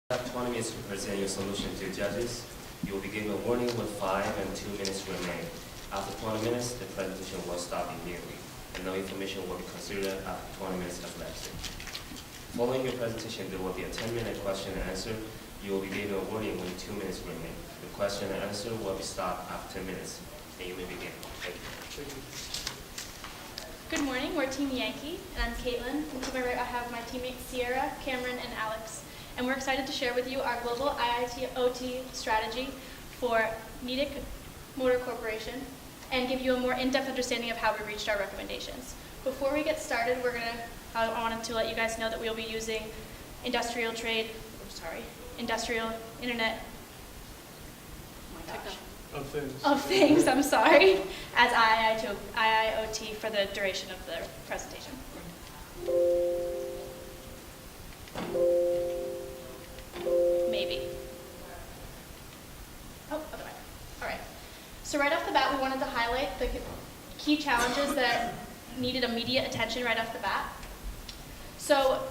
have 20 minutes to present your solution to judges. You will be given a warning with 5 and 2 minutes remain. After 20 minutes, the presentation will stop immediately, and no information will be considered after 20 minutes has elapsed. Following your presentation, there will be a 10-minute question and answer. You will be given a warning when 2 minutes remain. The question and answer will be stopped after 10 minutes, and you may begin. Thank you. Good morning, we're Team Yankee, and I'm Caitlin. And to my right, I have my teammates Sierra, Cameron, and Alex. And we're excited to share with you our global IIoT strategy for Nidec Motor Corporation and give you a more in-depth understanding of how we reached our recommendations. Before we get started, I wanted to let you guys know that we'll be using industrial internet, of things, I'm sorry, as IIoT for the duration of the presentation. Maybe. Oh, other way. All right. So right off the bat, we wanted to highlight the key challenges that needed immediate attention right off the bat. So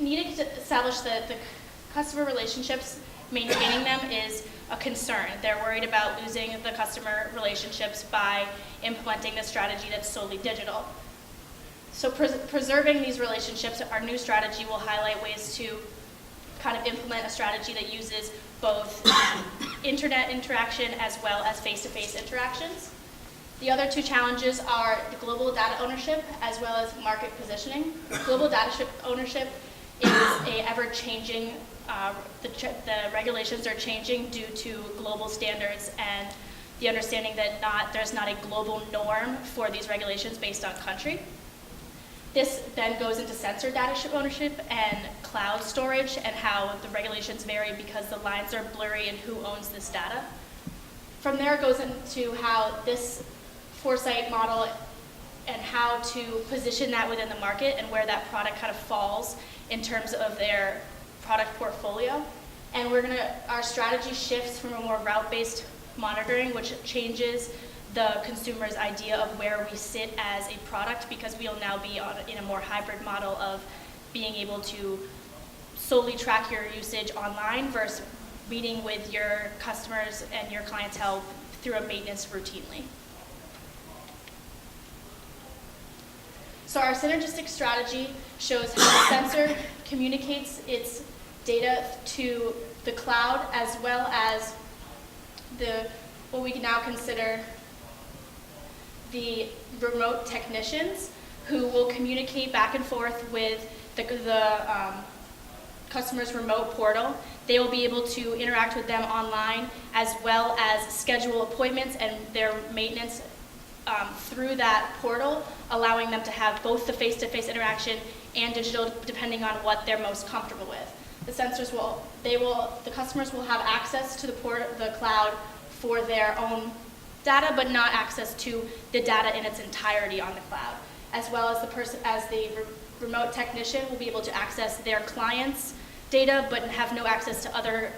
needing to establish the customer relationships, maintaining them is a concern. They're worried about losing the customer relationships by implementing a strategy that's solely digital. So preserving these relationships, our new strategy will highlight ways to kind of implement a strategy that uses both internet interaction as well as face-to-face interactions. The other two challenges are the global data ownership as well as market positioning. Global data ownership is a ever-changing, the regulations are changing due to global standards and the understanding that there's not a global norm for these regulations based on country. This then goes into sensor data ownership and cloud storage and how the regulations vary because the lines are blurry and who owns this data. From there it goes into how this foresight model and how to position that within the market and where that product kind of falls in terms of their product portfolio. And our strategy shifts from a more route-based monitoring, which changes the consumer's idea of where we sit as a product because we'll now be in a more hybrid model of being able to solely track your usage online versus meeting with your customers and your clientele through a maintenance routinely. So our synergistic strategy shows how the sensor communicates its data to the cloud as well as what we can now consider the remote technicians who will communicate back and forth with the customer's remote portal. They will be able to interact with them online as well as schedule appointments and their maintenance through that portal, allowing them to have both the face-to-face interaction and digital depending on what they're most comfortable with. The customers will have access to the cloud for their own data, but not access to the data in its entirety on the cloud, as well as the remote technician will be able to access their clients' data, but have no access to other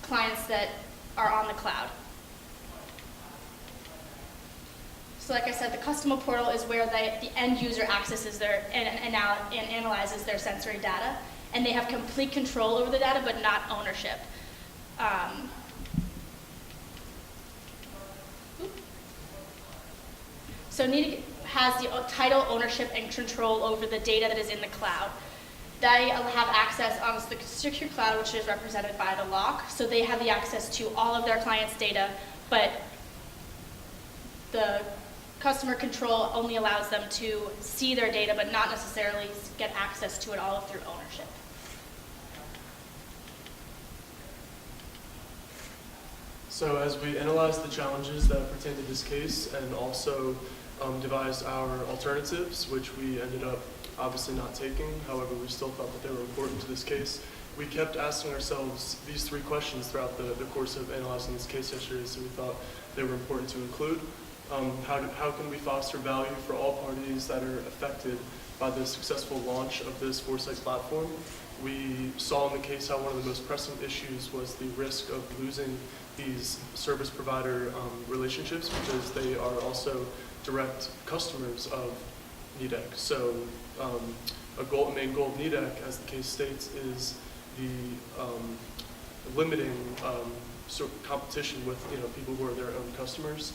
clients that are on the cloud. So like I said, the customer portal is where the end user accesses and analyzes their sensory data, and they have complete control over the data, but not ownership. So Nidec has the title, ownership, and control over the data that is in the cloud. They have access on the secure cloud, which is represented by the lock, so they have the access to all of their clients' data, but the customer control only allows them to see their data, but not necessarily get access to it all through ownership. So as we analyzed the challenges that pertain to this case and also devised our alternatives, which we ended up obviously not taking, however we still thought that they were important to this case, we kept asking ourselves these three questions throughout the course of analyzing this case yesterday, so we thought they were important to include. How can we foster value for all parties that are affected by the successful launch of this foresight platform? We saw in the case how one of the most pressing issues was the risk of losing these service provider relationships because they are also direct customers of Nidec. So main goal of Nidec, as the case states, is the limiting sort of competition with people who are their own customers.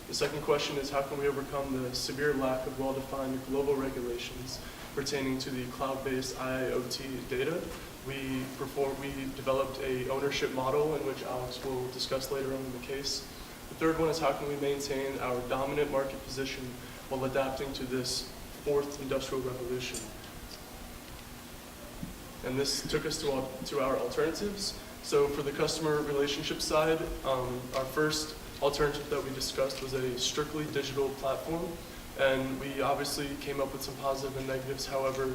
The second question is, how can we overcome the severe lack of well-defined global regulations pertaining to the cloud-based IoT data? We developed a ownership model in which Alex will discuss later on in the case. The third one is, how can we maintain our dominant market position while adapting to this fourth industrial revolution? And this took us to our alternatives. So for the customer relationship side, our first alternative that we discussed was a strictly digital platform. And we obviously came up with some positive and negatives, however,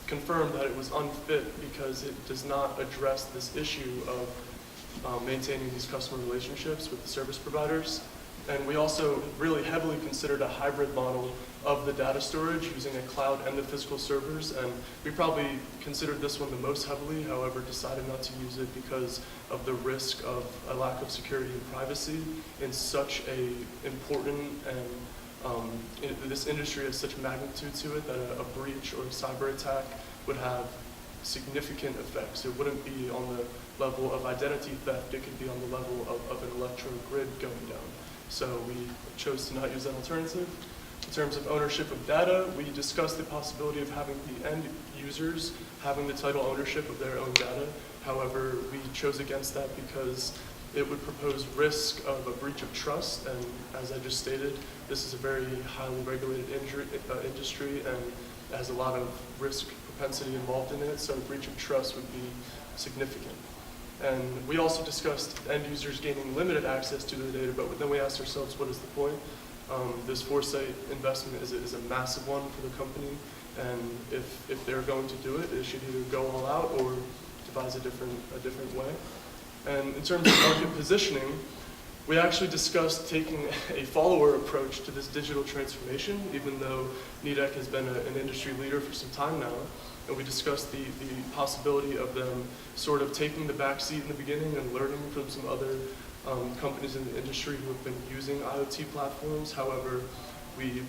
confirmed that it was unfit because it does not address this issue of maintaining these customer relationships with the service providers. And we also really heavily considered a hybrid model of the data storage using a cloud and the physical servers. And we probably considered this one the most heavily, however, decided not to use it because of the risk of a lack of security and privacy in such a important and this industry has such magnitude to it that a breach or a cyber attack would have significant effects. It wouldn't be on the level of identity theft, it could be on the level of an electro grid going down. So we chose to not use that alternative. In terms of ownership of data, we discussed the possibility of having the end users having the title ownership of their own data. However, we chose against that because it would propose risk of a breach of trust, and as I just stated, this is a very highly regulated industry and has a lot of risk propensity involved in it, so breach of trust would be significant. And we also discussed end users gaining limited access to the data, but then we asked ourselves, what is the point? This foresight investment is a massive one for the company, and if they're going to do it, it should either go all out or devise a different way. And in terms of market positioning, we actually discussed taking a follower approach to this digital transformation, even though Nidec has been an industry leader for some time now. And we discussed the possibility of them sort of taking the back seat in the beginning and learning from some other companies in the industry who have been using IoT platforms. However,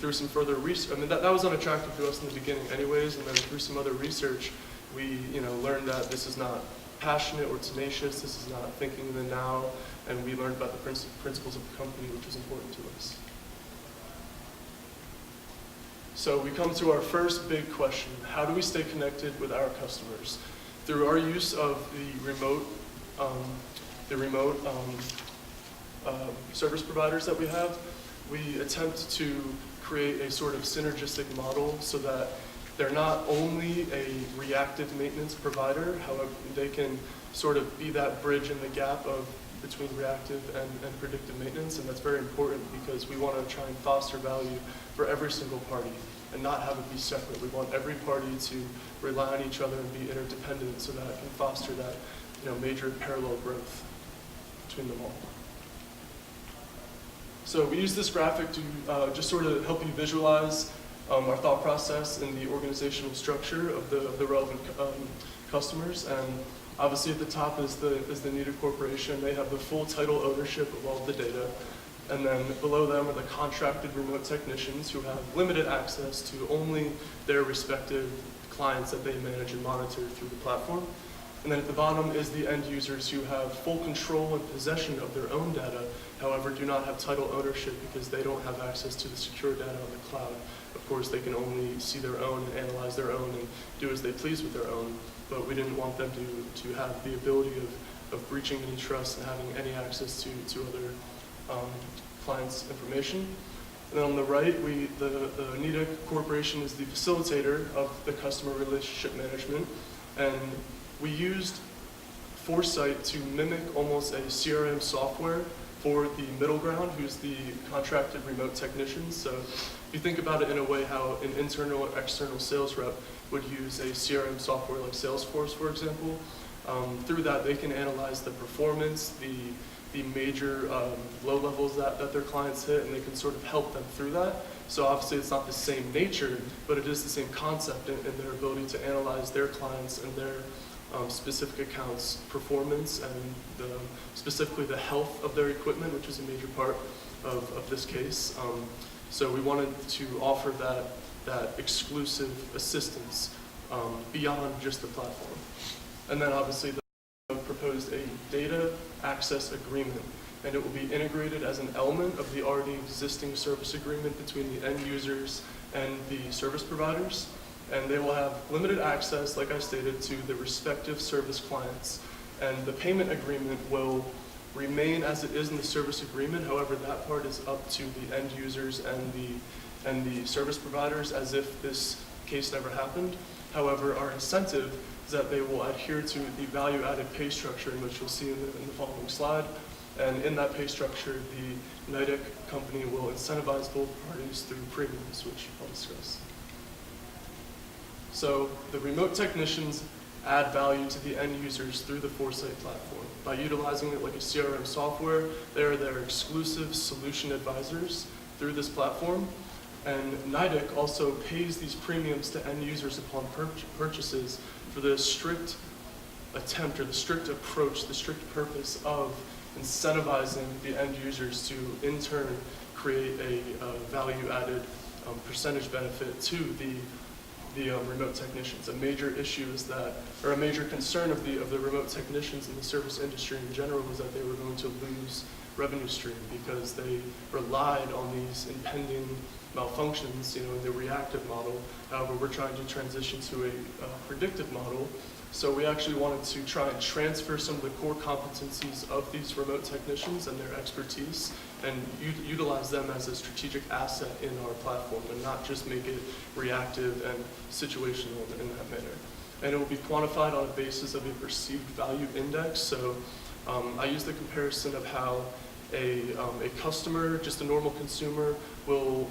through some further research, that was unattractive to us in the beginning anyways, and then through some other research, we learned that this is not passionate or tenacious, this is not thinking in the now, and we learned about the principles of the company, which is important to us. So we come to our first big question: how do we stay connected with our customers? Through our use of the remote service providers that we have, we attempt to create a sort of synergistic model so that they're not only a reactive maintenance provider, however, they can sort of be that bridge in the gap between reactive and predictive maintenance, and that's very important because we want to try and foster value for every single party and not have it be separate. We want every party to rely on each other and be interdependent so that it can foster that major parallel growth between them all. So we use this graphic to just sort of help you visualize our thought process and the organizational structure of the relevant customers. And obviously at the top is the Nidec Corporation. They have the full title ownership of all of the data. And then below them are the contracted remote technicians who have limited access to only their respective clients that they manage and monitor through the platform. And then at the bottom is the end users who have full control and possession of their own data, however do not have title ownership because they don't have access to the secure data on the cloud. Of course, they can only see their own and analyze their own and do as they please with their own, but we didn't want them to have the ability of breaching any trust and having any access to other clients' information. And then on the right, the Nidec Corporation is the facilitator of the customer relationship management, and we used Foresight to mimic almost a CRM software for the middle ground, who's the contracted remote technicians. So if you think about it in a way how an internal or external sales rep would use a CRM software like Salesforce, for example, through that they can analyze the performance, the major low levels that their clients hit, and they can sort of help them through that. So obviously it's not the same nature, but it is the same concept in their ability to analyze their clients and their specific accounts' performance and specifically the health of their equipment, which is a major part of this case. So we wanted to offer that that exclusive assistance beyond just the platform. And then obviously the proposed a data access agreement, and it will be integrated as an element of the already existing service agreement between the end users and the service providers. And they will have limited access, like I stated, to the respective service clients. And the payment agreement will remain as it is in the service agreement. However, that part is up to the end users and the service providers as if this case never happened. However, our incentive is that they will adhere to the value-added pay structure, which you'll see in the following slide. And in that pay structure, the Nidec company will incentivize both parties through premiums, which I'll discuss. So the remote technicians add value to the end users through the Foresight platform. By utilizing it like a CRM software, they are their exclusive solution advisors through this platform. And Nidec also pays these premiums to end users upon purchases for the strict attempt or the strict approach, the strict purpose of incentivizing the end users to in turn create a value-added percentage benefit to the remote technicians. A major issue is that, or a major concern of the remote technicians in the service industry in general is that they were going to lose revenue stream because they relied on these impending malfunctions, in the reactive model. However, we're trying to transition to a predictive model. So we actually wanted to try and transfer some of the core competencies of these remote technicians and their expertise and utilize them as a strategic asset in our platform and not just make it reactive and situational in that manner. And it will be quantified on a basis of a perceived value index. So I use the comparison of how a customer, just a normal consumer, will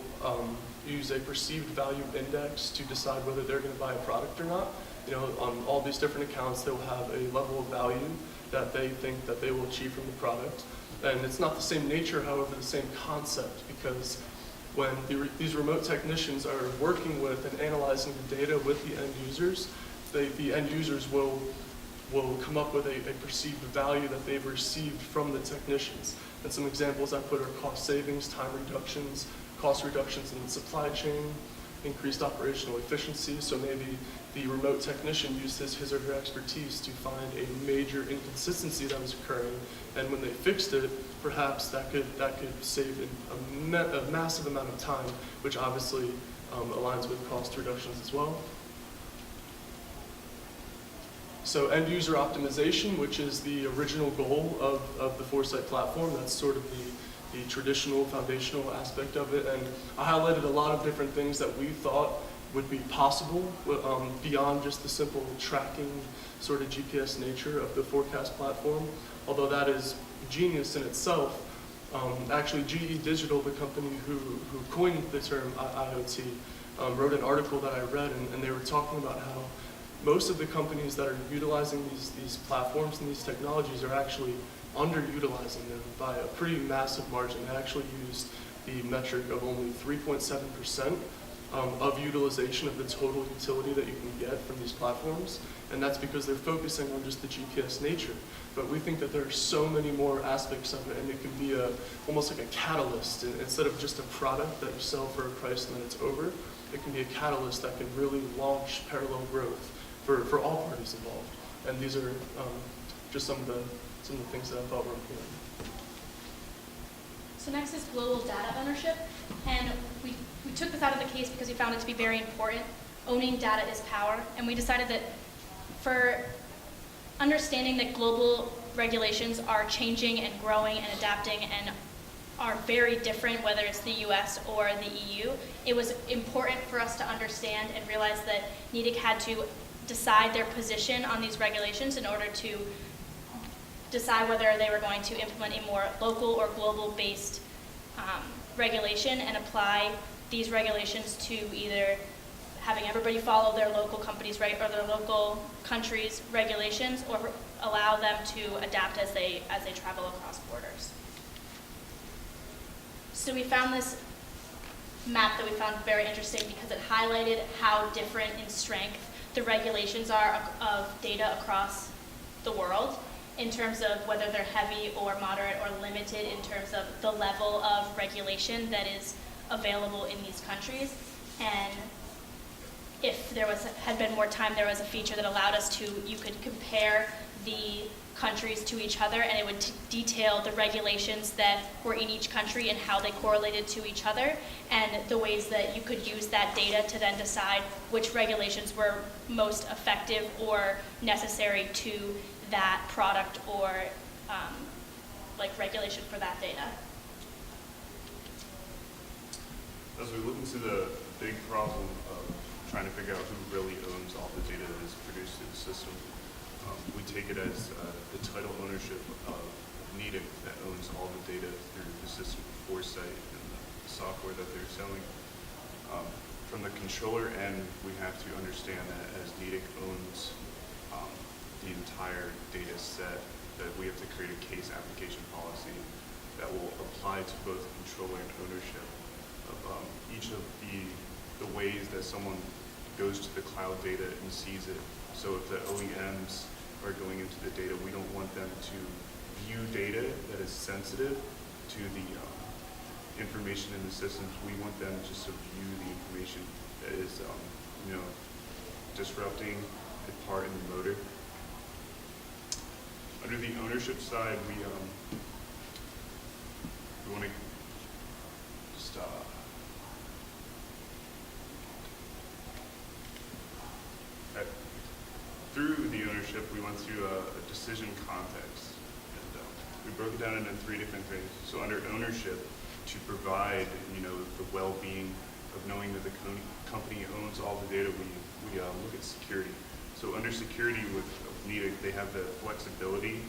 use a perceived value index to decide whether they're going to buy a product or not. On all these different accounts, they will have a level of value that they think that they will achieve from the product. And it's not the same nature, however, the same concept, because when these remote technicians are working with and analyzing the data with the end users, the end users will come up with a perceived value that they've received from the technicians. And some examples I put are cost savings, time reductions, cost reductions in the supply chain, increased operational efficiency. So maybe the remote technician used his or her expertise to find a major inconsistency that was occurring, and when they fixed it, perhaps that could save a massive amount of time, which obviously aligns with cost reductions as well. So end user optimization, which is the original goal of the Foresight platform, that's sort of the traditional foundational aspect of it. And I highlighted a lot of different things that we thought would be possible beyond just the simple tracking sort of GPS nature of the forecast platform. Although that is genius in itself, actually GE Digital, the company who coined the term IoT, wrote an article that I read, and they were talking about how most of the companies that are utilizing these platforms and these technologies are actually underutilizing them by a pretty massive margin. They actually used the metric of only 3.7% of utilization of the total utility that you can get from these platforms, and that's because they're focusing on just the GPS nature. But we think that there are so many more aspects of it, and it can be almost like a catalyst. Instead of just a product that you sell for a price and then it's over, it can be a catalyst that can really launch parallel growth for all parties involved. And these are just some of the things that I thought were important. So next is global data ownership, and we took this out of the case because we found it to be very important. Owning data is power, and we decided that for understanding that global regulations are changing and growing and adapting and are very different, whether it's the US or the EU, it was important for us to understand and realize that Nidec had to decide their position on these regulations in order to decide whether they were going to implement a more local or global-based regulation and apply these regulations to either having everybody follow their local companies' or their local countries' regulations, or allow them to adapt as they travel across borders. So we found this map that we found very interesting because it highlighted how different in strength the regulations are of data across the world, in terms of whether they're heavy or moderate or limited in terms of the level of regulation that is available in these countries. And if there had been more time, there was a feature that allowed us to, you could compare the countries to each other, and it would detail the regulations that were in each country and how they correlated to each other, and the ways that you could use that data to then decide which regulations were most effective or necessary to that product or like regulation for that data. As we look into the big problem of trying to figure out who really owns all the data that is produced through the system, we take it as the title ownership of Nidec that owns all the data through the system foresight and the software that they're selling. From the controller end, we have to understand that as Nidec owns the entire data set, that we have to create a case application policy that will apply to both controller and ownership of each of the ways that someone goes to the cloud data and sees it. So if the OEMs are going into the data, we don't want them to view data that is sensitive to the information in the systems. We want them just to view the information that is, disrupting a part in the motor. Under the ownership side, we want to just through the ownership, we went through a decision context, and we broke it down into 3 different things. So under ownership, to provide the well-being of knowing that the company owns all the data, we look at security. So under security with Nidec, they have the flexibility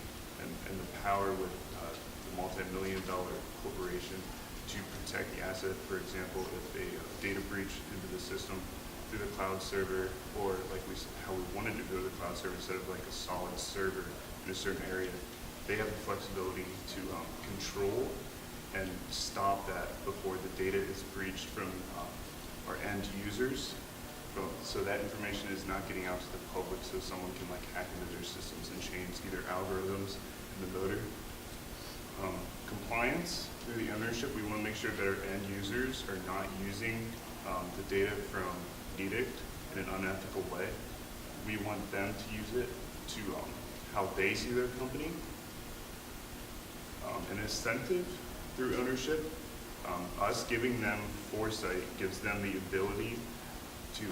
and the power with the multi-million-dollar corporation to protect the asset. For example, if a data breach into the system through the cloud server, or like how we wanted to go to the cloud server instead of like a solid server in a certain area, they have the flexibility to control and stop that before the data is breached from our end users. So that information is not getting out to the public, so someone can like hack into their systems and change either algorithms in the motor. Compliance through the ownership, we want to make sure that our end users are not using the data from Nidec in an unethical way. We want them to use it to how they see their company. An incentive through ownership, us giving them foresight gives them the ability to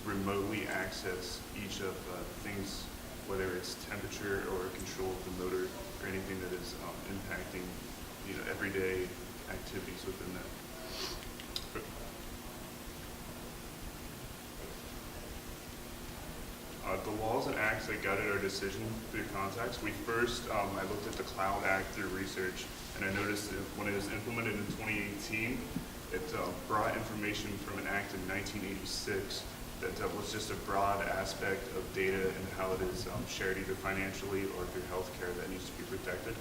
remotely access each of things, whether it's temperature or control of the motor or anything that is impacting everyday activities within that. The laws and acts that guided our decision through contacts, we first, I looked at the Cloud Act through research, and I noticed that when it was implemented in 2018, it brought information from an act in 1986 that was just a broad aspect of data and how it is shared either financially or through healthcare that needs to be protected.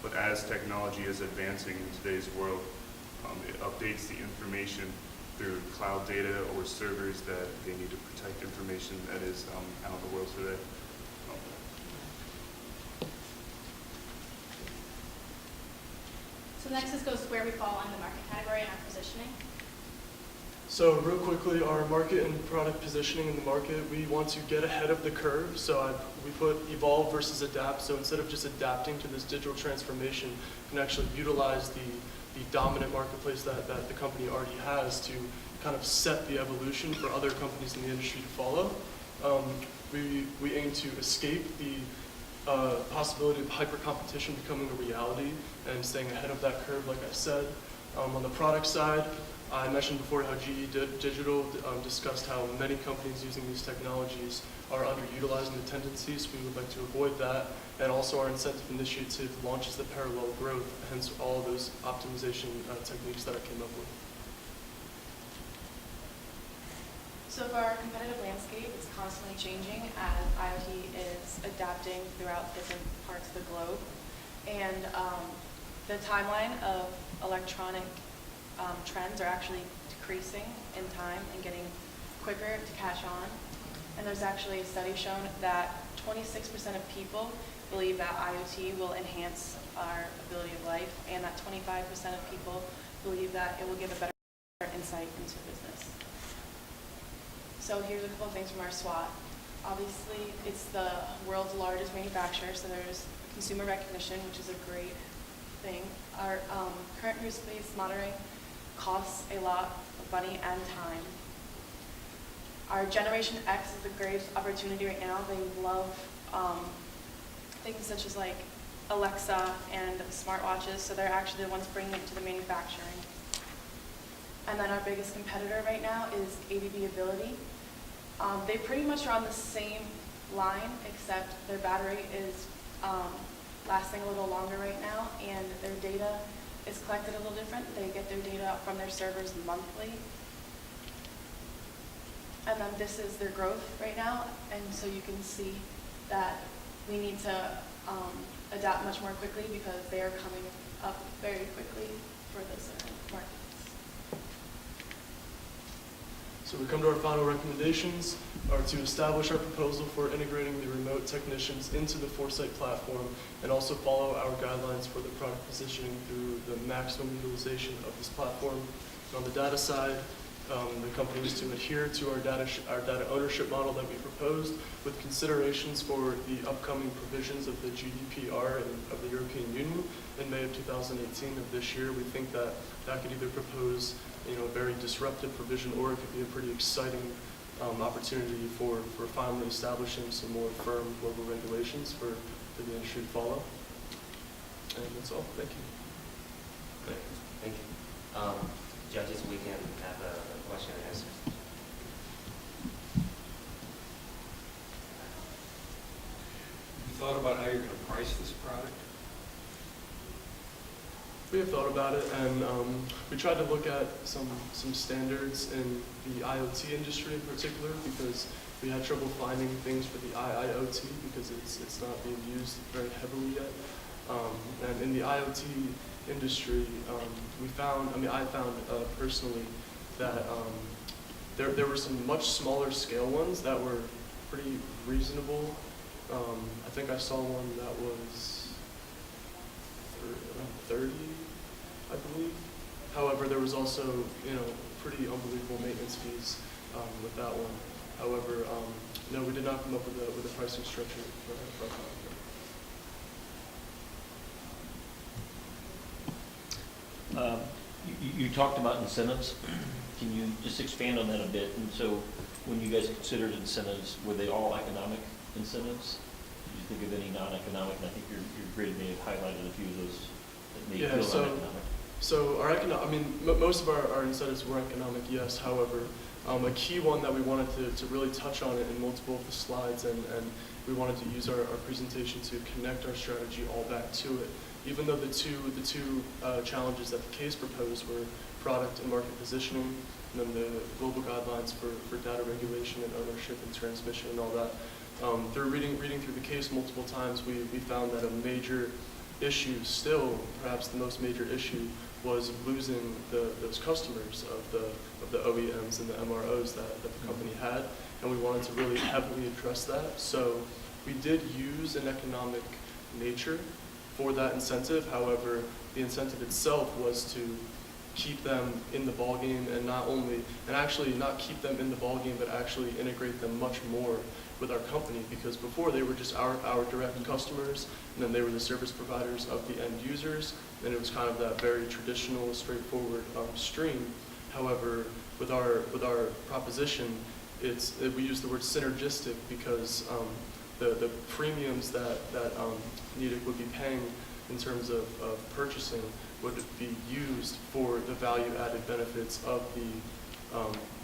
But as technology is advancing in today's world, it updates the information through cloud data or servers that they need to protect information that is out in the world today. So next is goes where we fall in the market category and our positioning. So real quickly, our market and product positioning in the market, we want to get ahead of the curve. So we put evolve versus adapt. So instead of just adapting to this digital transformation, you can actually utilize the dominant marketplace that the company already has to kind of set the evolution for other companies in the industry to follow. We aim to escape the possibility of hyper competition becoming a reality and staying ahead of that curve, like I said. On the product side, I mentioned before how GE Digital discussed how many companies using these technologies are underutilizing the tendencies. We would like to avoid that. And also our incentive initiative launches the parallel growth, hence all of those optimization techniques that I came up with. So for our competitive landscape, it's constantly changing as IoT is adapting throughout different parts of the globe. And the timeline of electronic trends are actually decreasing in time and getting quicker to catch on. And there's actually a study shown that 26% of people believe that IoT will enhance our ability of life, and that 25% of people believe that it will give a better insight into business. So here's a couple of things from our SWOT. Obviously, it's the world's largest manufacturer, so there's consumer recognition, which is a great thing. Our current risk-based monitoring costs a lot of money and time. Our Generation X is a great opportunity right now. They love things such as like Alexa and smartwatches, so they're actually the ones bringing it to the manufacturing. And then our biggest competitor right now is ABB Ability. They pretty much are on the same line, except their battery is lasting a little longer right now, and their data is collected a little different. They get their data from their servers monthly. And then this is their growth right now, and so you can see that we need to adapt much more quickly because they are coming up very quickly for this markets. So we come to our final recommendations are to establish our proposal for integrating the remote technicians into the Foresight platform and also follow our guidelines for the product positioning through the maximum utilization of this platform. And on the data side, the company is to adhere to our data ownership model that we proposed with considerations for the upcoming provisions of the GDPR and of the European Union in May of 2018 of this year. We think that that could either propose a very disruptive provision, or it could be a pretty exciting opportunity for finally establishing some more firm global regulations for the industry to follow. And that's all. Thank you. Great. Thank you. Judges, we can have a question and answer. You thought about how you're going to price this product? We have thought about it, and we tried to look at some standards in the IoT industry in particular, because we had trouble finding things for the IIoT because it's not being used very heavily yet. And in the IoT industry, I found personally that there were some much smaller scale ones that were pretty reasonable. I think I saw one that was around 30, I believe. However, there was also, pretty unbelievable maintenance fees with that one. However, no, we did not come up with a pricing structure for our product. You talked about incentives. Can you just expand on that a bit? And so when you guys considered incentives, were they all economic incentives? Did you think of any non-economic? And I think your grid may have highlighted a few of those that may feel non-economic. So most of our incentives were economic, yes. However, a key one that we wanted to really touch on it in multiple of the slides, and we wanted to use our presentation to connect our strategy all back to it. Even though the two challenges that the case proposed were product and market positioning, and then the global guidelines for data regulation and ownership and transmission and all that. Through reading through the case multiple times, we found that a major issue, still perhaps the most major issue, was losing those customers of the OEMs and the MROs that the company had, and we wanted to really heavily address that. So we did use an economic nature for that incentive. However, the incentive itself was to keep them in the ballgame, and actually not keep them in the ballgame, but actually integrate them much more with our company, because before they were just our direct customers, and then they were the service providers of the end users, and it was kind of that very traditional, straightforward stream. However, with our proposition, we use the word synergistic because the premiums that Nidec would be paying in terms of purchasing would be used for the value-added benefits of the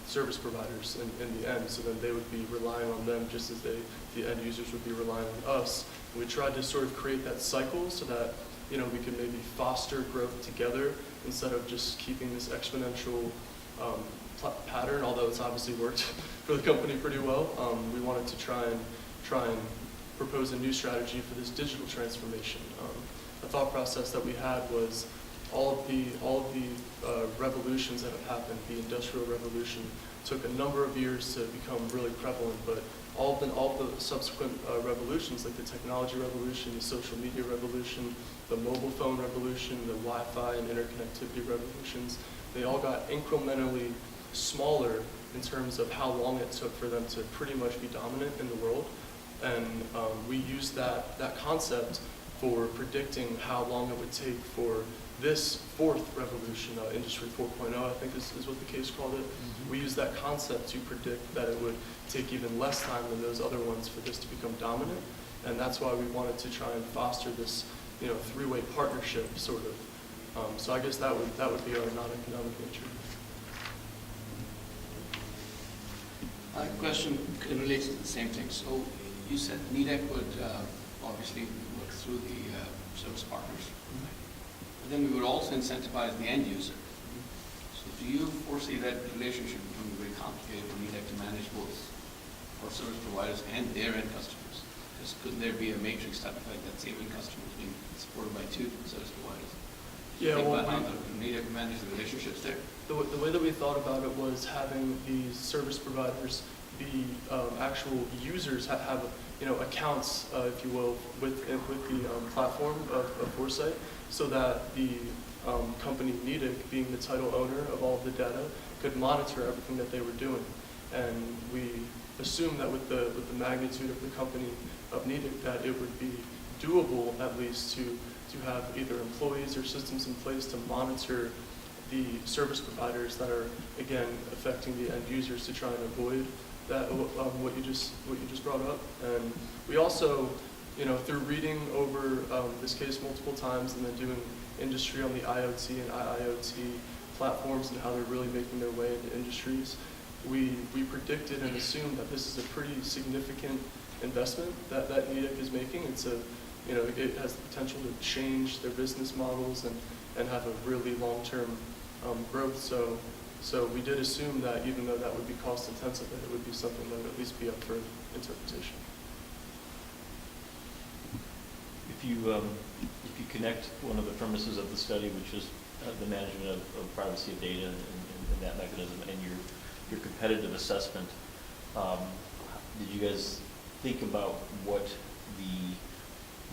service providers in the end. So then they would be relying on them just as the end users would be relying on us. And we tried to sort of create that cycle so that we could maybe foster growth together instead of just keeping this exponential pattern. Although it's obviously worked for the company pretty well, we wanted to try and propose a new strategy for this digital transformation. The thought process that we had was all of the revolutions that have happened. The Industrial Revolution took a number of years to become really prevalent, but all of the subsequent revolutions, like the technology revolution, the social media revolution, the mobile phone revolution, the Wi-Fi and interconnectivity revolutions, they all got incrementally smaller in terms of how long it took for them to pretty much be dominant in the world. And we used that concept for predicting how long it would take for this fourth revolution, Industry 4.0, I think is what the case called it. We used that concept to predict that it would take even less time than those other ones for this to become dominant. And that's why we wanted to try and foster this, three-way partnership, sort of. So I guess that would be our non-economic nature. Question relates to the same thing. So you said Nidec would obviously work through the service partners, but then we would also incentivize the end user. So do you foresee that relationship becoming very complicated for Nidec to manage both for service providers and their end customers? Because couldn't there be a matrix type effect that saving customers being supported by two service providers? Yeah, Think well, about how Nidec manage the relationships there. The way that we thought about it was having these service providers be actual users, have accounts, if you will, with the platform of Foresight, so that the company Nidec, being the title owner of all of the data, could monitor everything that they were doing. And we assumed that with the magnitude of the company of Nidec, that it would be doable at least to have either employees or systems in place to monitor the service providers that are, again, affecting the end users, to try and avoid that, what you just brought up. And we also, through reading over this case multiple times and then doing industry on the IoT and IIoT platforms and how they're really making their way into industries, we predicted and assumed that this is a pretty significant investment that Nidec is making. It's it has the potential to change their business models and have a really long-term growth. So we did assume that even though that would be cost intensive, that it would be something that would at least be up for interpretation. If you connect one of the premises of the study, which is the management of privacy of data and that mechanism, and your competitive assessment, did you guys think about what the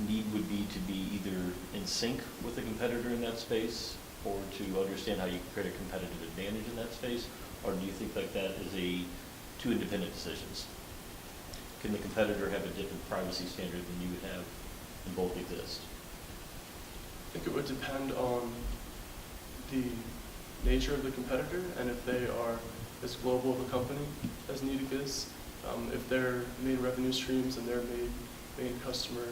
need would be to be either in sync with the competitor in that space, or to understand how you can create a competitive advantage in that space? Or do you think like that is two independent decisions? Can the competitor have a different privacy standard than you would have, and both exist? I think it would depend on the nature of the competitor, and if they are as global of a company as Nidec is, if their main revenue streams and their main customer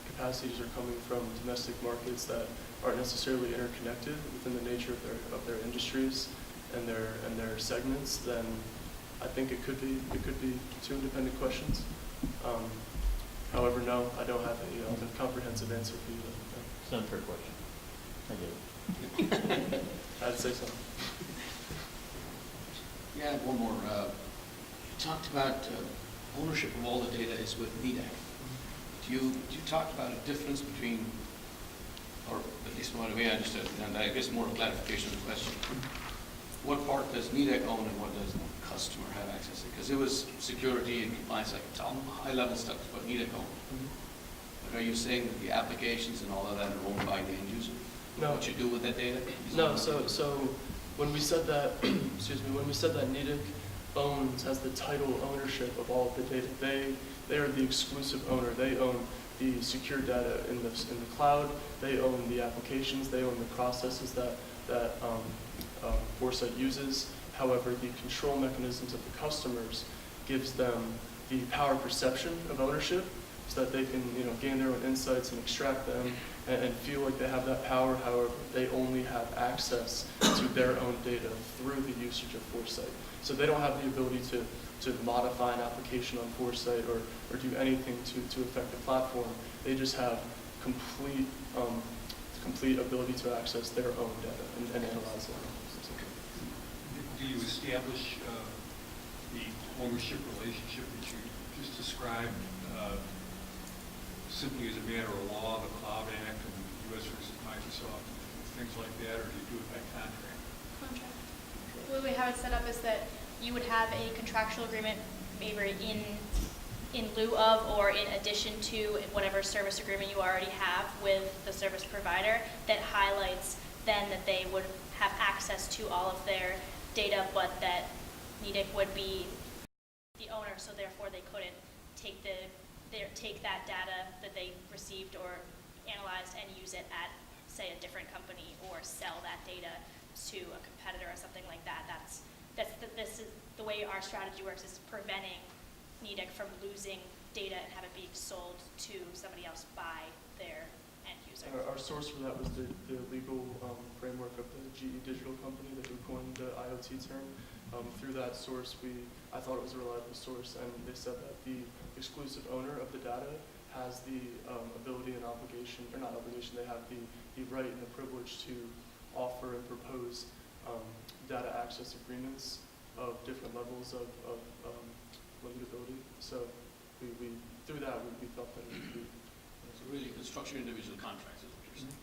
capacities are coming from domestic markets that aren't necessarily interconnected within the nature of their industries and their segments, then I think it could be two independent questions. However, no, I don't have a comprehensive answer for you. It's not a fair question. I get it. I'd say so. Yeah, one more. You talked about ownership of all the data is with Nidec. You talked about a difference between, or at least one way I understood, and I guess more a clarification of the question. What part does Nidec own and what does the customer have access to? Because it was security and compliance, like high-level stuff, what Nidec owns. But are you saying that the applications and all of that are owned by the end user? No. What you do with that data? No. So when we said that, when we said that Nidec has the title ownership of all of the data, they are the exclusive owner. They own the secure data in the cloud. They own the applications. They own the processes that Foresight uses. However, the control mechanisms of the customers gives them the power perception of ownership, so that they can gain their own insights and extract them and feel like they have that power. However, they only have access to their own data through the usage of Foresight. So they don't have the ability to modify an application on Foresight or do anything to affect the platform. They just have complete ability to access their own data and analyze it. Do you establish the ownership relationship that you just described simply as a matter of law, the Cloud Act and U.S. versus Microsoft, things like that, or do you do it by contract? Contract. The way we have it set up is that you would have a contractual agreement maybe in lieu of or in addition to whatever service agreement you already have with the service provider that highlights then that they would have access to all of their data, but that Nidec would be the owner, so therefore they couldn't take take that data that they received or analyzed and use it at, say, a different company, or sell that data to a competitor or something like that. This is the way our strategy works, is preventing Nidec from losing data and have it being sold to somebody else by their end user. Our source for that was the legal framework of the GE Digital company that who coined the IoT term. Through that source, I thought it was a reliable source, and they said that the exclusive owner of the data has the ability and obligation, or not obligation, they have the right and the privilege to offer and propose data access agreements of different levels of limitability. So through that, we felt that it would be. So really, construction individual contracts is what you're saying.